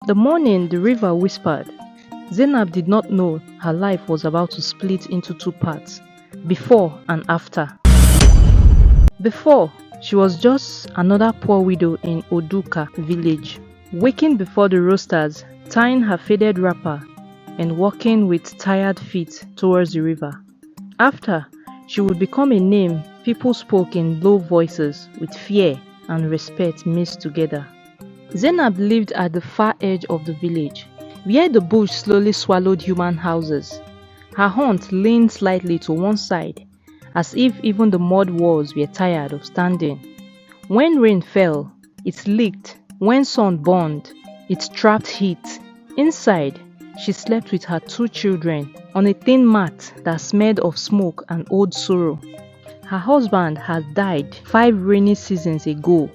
The morning the river whispered. Zainab did not know her life was about to split into two parts, before and after. Before, she was just another poor widow in Oduka village, waking before the roasters, tying her faded wrapper, and walking with tired feet towards the river. After, she would become a name people spoke in low voices with fear and respect mixed together. Zainab lived at the far edge of the village, where the bush slowly swallowed human houses. Her haunt leaned slightly to one side, as if even the mud walls were tired of standing. When rain fell, it leaked. When sun burned, it trapped heat. Inside, she slept with her two children on a thin mat that smelled of smoke and old sorrow. Her husband had died 5 rainy seasons ago,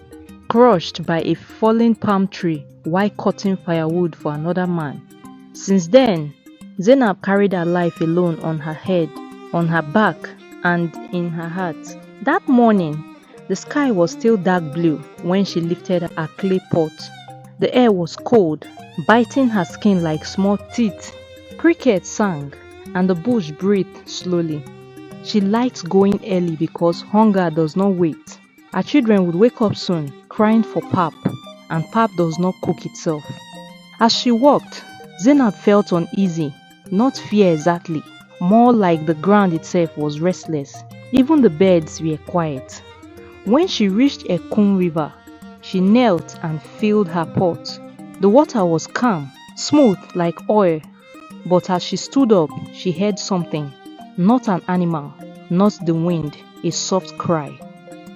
crushed by a fallen palm tree while cutting firewood for another man. Since then, Zainab carried her life alone on her head, on her back, and in her heart. That morning, the sky was still dark blue when she lifted her clay pot. The air was cold, biting her skin like small teeth. Crickets sang, and the bush breathed slowly. She liked going early because hunger does not wait. Her children would wake up soon, crying for pap, and pap does not cook itself. As she walked, Zainab felt uneasy, not fear exactly, more like the ground itself was restless. Even the birds were quiet. When she reached Ekun River, she knelt and filled her pot. The water was calm, smooth like oil, but as she stood up, she heard something, not an animal, not the wind, a soft cry.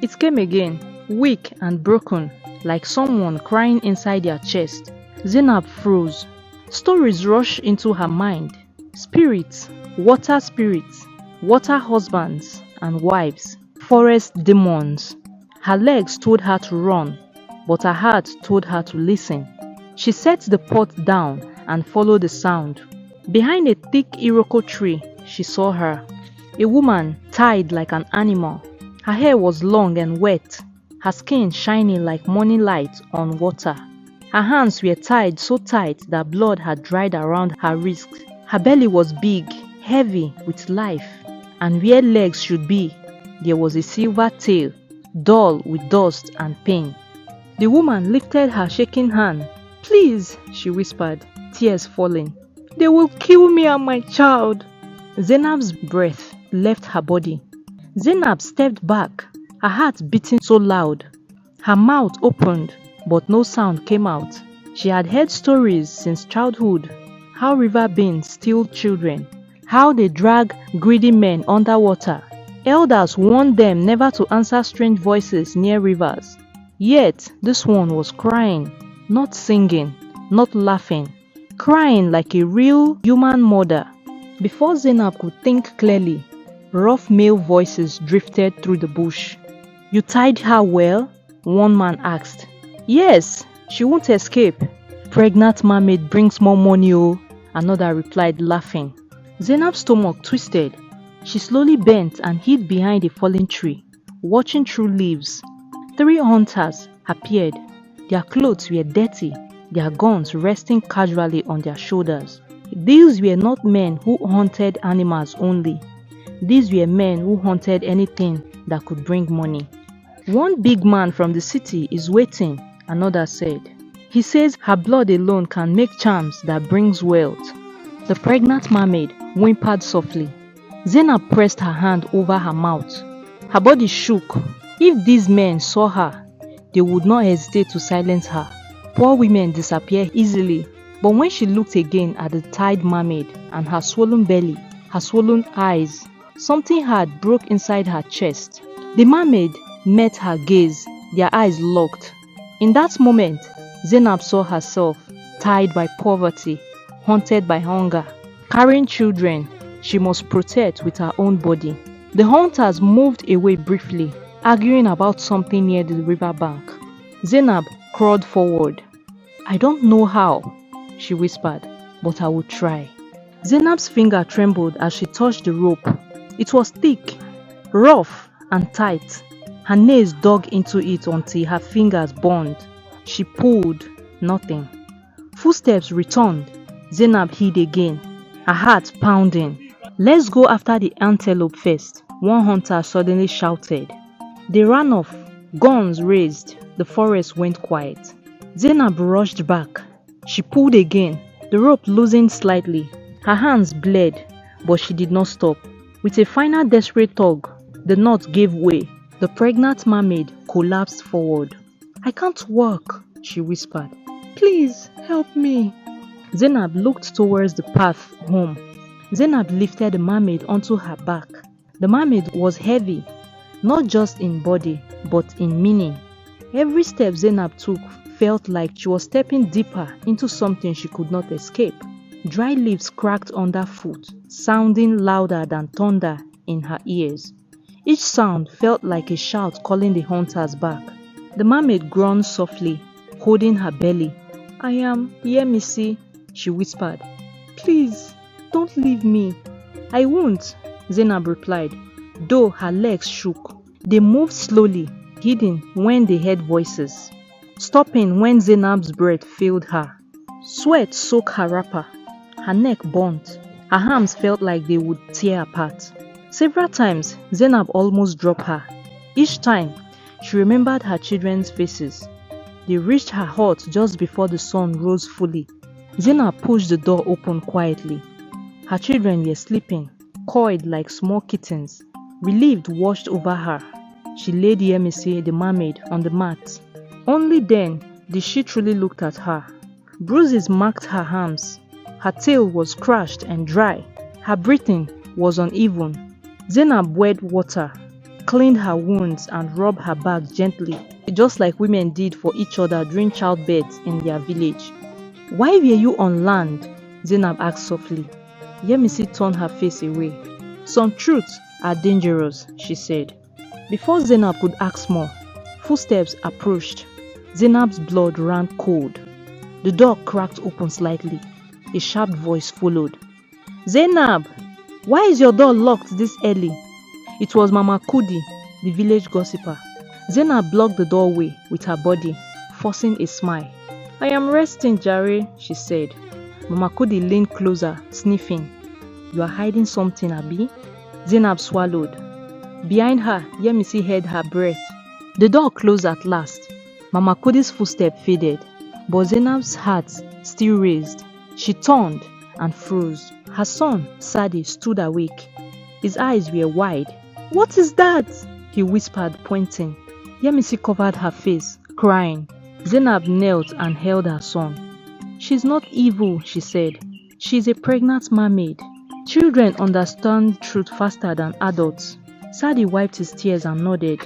It came again, weak and broken, like someone crying inside their chest. Zainab froze. Stories rushed into her mind. Spirits, water husbands and wives, forest demons. Her legs told her to run, but her heart told her to listen. She set the pot down and followed the sound. Behind a thick iroko tree, she saw her. A woman tied like an animal. Her hair was long and wet, her skin shining like morning light on water. Her hands were tied so tight that blood had dried around her wrists. Her belly was big, heavy with life, and where legs should be, there was a silver tail, dull with dust and pain. The woman lifted her shaking hand. "Please," she whispered, tears falling. "They will kill me and my child." Zainab's breath left her body. Zainab stepped back, her heart beating so loud. Her mouth opened, but no sound came out. She had heard stories since childhood, how river beings steal children, how they drag greedy men underwater. Elders warned them never to answer strange voices near rivers. Yet this one was crying, not singing, not laughing, crying like a real human mother. Before Zainab could think clearly, rough male voices drifted through the bush. "You tied her well?" one man asked. "Yes, she won't escape. Pregnant mermaid brings more money, oh," another replied, laughing. Zainab's stomach twisted. She slowly bent and hid behind a fallen tree, watching through leaves. 3 hunters appeared. Their clothes were dirty, their guns resting casually on their shoulders. These were not men who hunted animals only. These were men who hunted anything that could bring money. "One big man from the city is waiting," another said. "He says her blood alone can make charms that brings wealth." The pregnant mermaid whimpered softly. Zainab pressed her hand over her mouth. Her body shook. If these men saw her, they would not hesitate to silence her. Poor women disappear easily, but when she looked again at the tied mermaid and her swollen belly, her swollen eyes, something hard broke inside her chest. The mermaid met her gaze, their eyes locked. In that moment, Zainab saw herself tied by poverty, haunted by hunger, carrying children she must protect with her own body. The hunters moved away briefly, arguing about something near the riverbank. Zainab crawled forward. "I don't know how," she whispered, "but I will try." Zainab's finger trembled as she touched the rope. It was thick, rough, and tight. Her nails dug into it until her fingers burned. She pulled. Nothing. Footsteps returned. Zainab hid again, her heart pounding. "Let's go after the antelope first," one hunter suddenly shouted. They ran off, guns raised. The forest went quiet. Zainab rushed back. She pulled again, the rope loosened slightly. Her hands bled, but she did not stop. With a final desperate tug, the knot gave way. The pregnant mermaid collapsed forward. "I can't walk," she whispered. "Please help me." Zainab looked towards the path home. Zainab lifted the mermaid onto her back. The mermaid was heavy, not just in body, but in meaning. Every step Zainab took felt like she was stepping deeper into something she could not escape. Dry leaves cracked underfoot, sounding louder than thunder in her ears. Each sound felt like a shout calling the hunters back. The mermaid groaned softly, holding her belly. "I am Yemisi," she whispered. "Please, don't leave me." "I won't," Zainab replied, though her legs shook. They moved slowly, hidden when they heard voices, stopping when Zainab's breath failed her. Sweat soaked her wrapper. Her neck burnt. Her arms felt like they would tear apart. Several times, Zainab almost dropped her. Each time, she remembered her children's faces. They reached her hut just before the sun rose fully. Zainab pushed the door open quietly. Her children were sleeping, coiled like small kittens. Relief washed over her. She laid Yemisi, the mermaid, on the mat. Only then did she truly look at her. Bruises marked her arms. Her tail was crushed and dry. Her breathing was uneven. Zainab wet water, cleaned her wounds and rubbed her back gently, just like women did for each other during childbirth in their village. "Why were you on land?" Zainab asked softly. Yemisi turned her face away. "Some truths are dangerous," she said. Before Zainab could ask more, footsteps approached. Zainab's blood ran cold. The door cracked open slightly. A sharp voice followed. "Zainab! Why is your door locked this early?" It was Mama Kudi, the village gossiper. Zainab blocked the doorway with her body, forcing a smile. "I am resting, Jare," she said. Mama Kudi leaned closer, sniffing. "You are hiding something, Abi?" Zainab swallowed. Behind her, Yemisi heard her breath. The door closed at last. Mama Kudi's footstep faded, but Zainab's heart still raised. She turned and froze. Her son, Sadi, stood awake. His eyes were wide. "What is that?" he whispered, pointing. Yemisi covered her face, crying. Zainab knelt and held her son. "She's not evil," she said. "She's a pregnant mermaid. Children understand truth faster than adults." Sadi wiped his tears and nodded.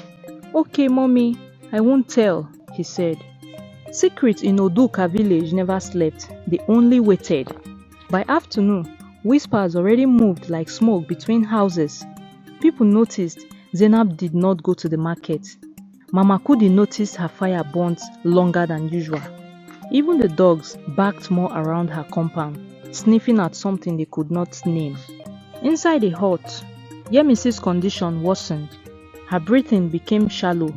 "Okay, mommy, I won't tell," he said. Secrets in Oduka village never slept. They only waited. By afternoon, whispers already moved like smoke between houses. People noticed Zainab did not go to the market. Mama Kudi noticed her fire burnt longer than usual. Even the dogs barked more around her compound, sniffing at something they could not name. Inside the hut, Yemisi's condition worsened. Her breathing became shallow.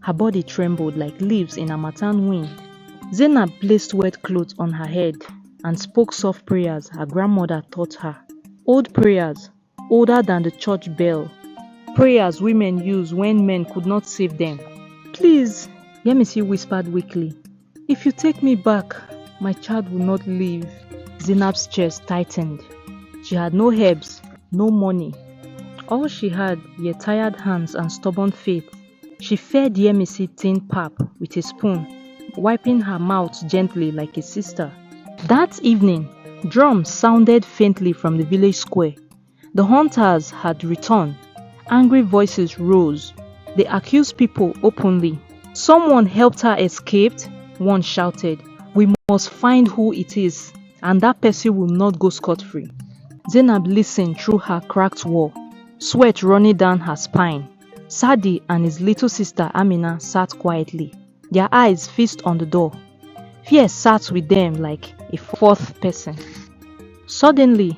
Her body trembled like leaves in a harmattan wind. Zainab placed wet clothes on her head and spoke soft prayers her grandmother taught her. Old prayers, older than the church bell. Prayers women use when men could not save them. "Please," Yemisi whispered weakly. "If you take me back, my child will not live." Zainab's chest tightened. She had no herbs, no money. All she had were tired hands and stubborn faith. She fed Yemisi thin pap with a spoon, wiping her mouth gently like a sister. That evening, drums sounded faintly from the village square. The hunters had returned. Angry voices rose. They accused people openly. "Someone helped her escape," one shouted. "We must find who it is, and that person will not go scot-free." Zainab listened through her cracked wall, sweat running down her spine. Sadi and his little sister Amina sat quietly, their eyes fixed on the door. Fear sat with them like a fourth person. Suddenly,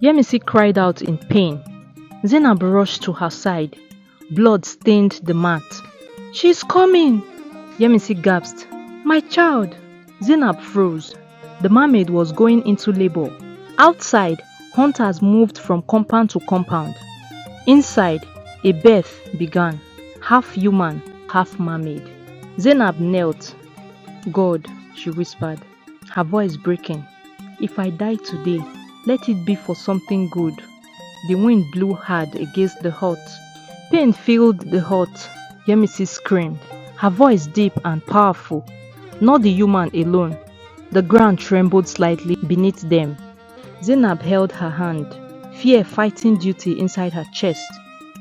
Yemisi cried out in pain. Zainab rushed to her side. Blood stained the mat. "She's coming!" Yemisi gasped. "My child!" Zainab froze. The mermaid was going into labor. Outside, hunters moved from compound to compound. Inside, a birth began, half human, half mermaid. Zainab knelt. "God," she whispered, her voice breaking, "if I die today, let it be for something good." The wind blew hard against the hut. Pain filled the hut. Yemisi screamed, her voice deep and powerful. Not the human alone. The ground trembled slightly beneath them. Zainab held her hand, fear fighting duty inside her chest.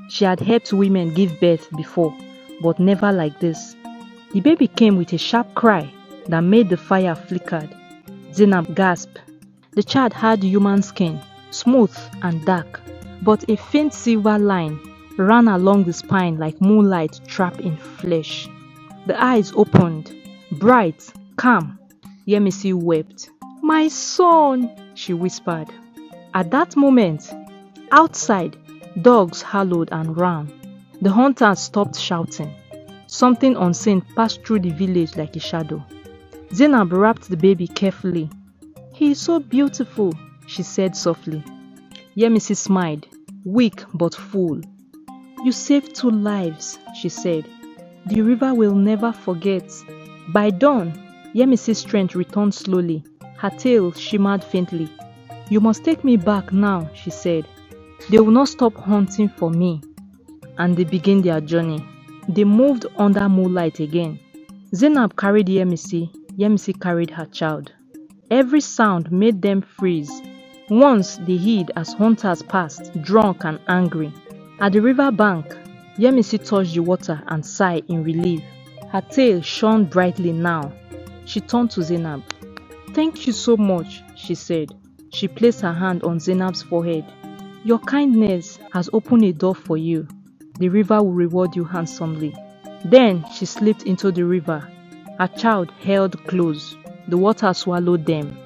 She had helped women give birth before, but never like this. The baby came with a sharp cry that made the fire flickered. Zainab gasped. The child had human skin, smooth and dark, but a faint silver line ran along the spine like moonlight trapped in flesh. The eyes opened, bright, calm. Yemisi wept. "My son," she whispered. At that moment, outside, dogs howled and ran. The hunters stopped shouting. Something unseen passed through the village like a shadow. Zainab wrapped the baby carefully. "He is so beautiful," she said softly. Yemisi smiled, weak but full. "You saved 2 lives," she said. "The river will never forget." By dawn, Yemisi's strength returned slowly. Her tail shimmered faintly. "You must take me back now," she said. "They will not stop hunting for me." And they began their journey. They moved under moonlight again. Zainab carried Yemisi. Yemisi carried her child. Every sound made them freeze. Once they hid as hunters passed, drunk and angry. At the river bank, Yemisi touched the water and sighed in relief. Her tail shone brightly now. She turned to Zainab. "Thank you so much," she said. She placed her hand on Zainab's forehead. "Your kindness has opened a door for you. The river will reward you handsomely." Then she slipped into the river. Her child held close. The water swallowed them.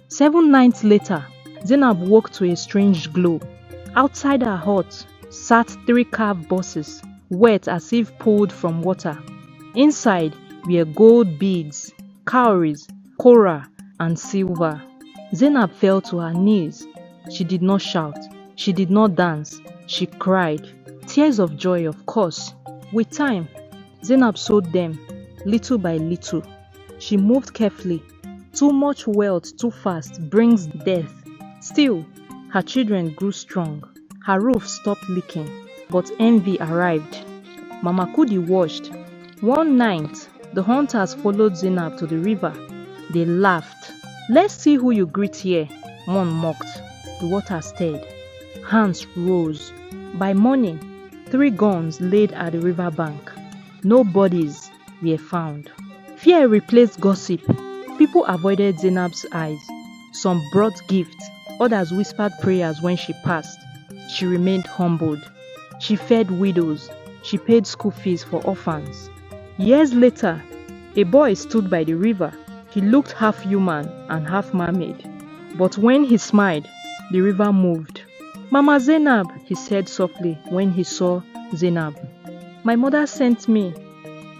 7 nights later, Zainab woke to a strange glow. Outside her hut sat 3 carved bosses, wet as if pulled from water. Inside were gold beads, cowries, coral, and silver. Zainab fell to her knees. She did not shout. She did not dance. She cried. Tears of joy, of course. With time, Zainab sewed them, little by little. She moved carefully. Too much wealth too fast brings death. Still, her children grew strong. Her roof stopped leaking, but envy arrived. Mama Kudi watched. One night, the hunters followed Zainab to the river. They laughed. "Let's see who you greet here," one mocked. The water stirred. Hands rose. By morning, 3 guns laid at the river bank. No bodies were found. Fear replaced gossip. People avoided Zainab's eyes. Some brought gifts. Others whispered prayers when she passed. She remained humbled. She fed widows. She paid school fees for orphans. Years later, a boy stood by the river. He looked half human and half mermaid. But when he smiled, the river moved. "Mama Zainab," he said softly when he saw Zainab. "My mother sent me."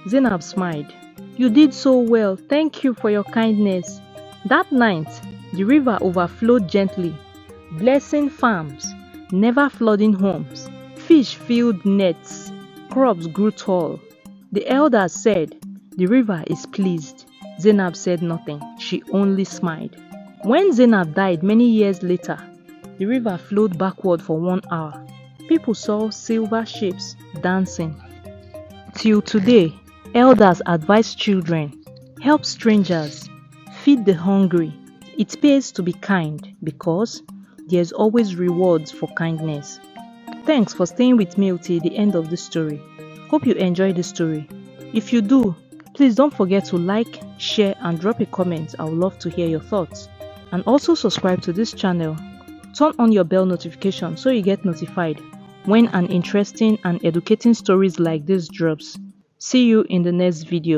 Zainab smiled. "You did so well. Thank you for your kindness." That night, the river overflowed gently, blessing farms, never flooding homes. Fish filled nets. Crops grew tall. The elders said, "The river is pleased." Zainab said nothing. She only smiled. When Zainab died many years later, the river flowed backward for 1 hour. People saw silver ships dancing. Till today, elders advise children, help strangers, feed the hungry. It pays to be kind because there's always rewards for kindness. Thanks for staying with me till the end of the story. Hope you enjoyed the story. If you do, please don't forget to like, share and drop a comment. I would love to hear your thoughts. And also subscribe to this channel. Turn on your bell notification so you get notified when an interesting and educating stories like this drops. See you in the next video.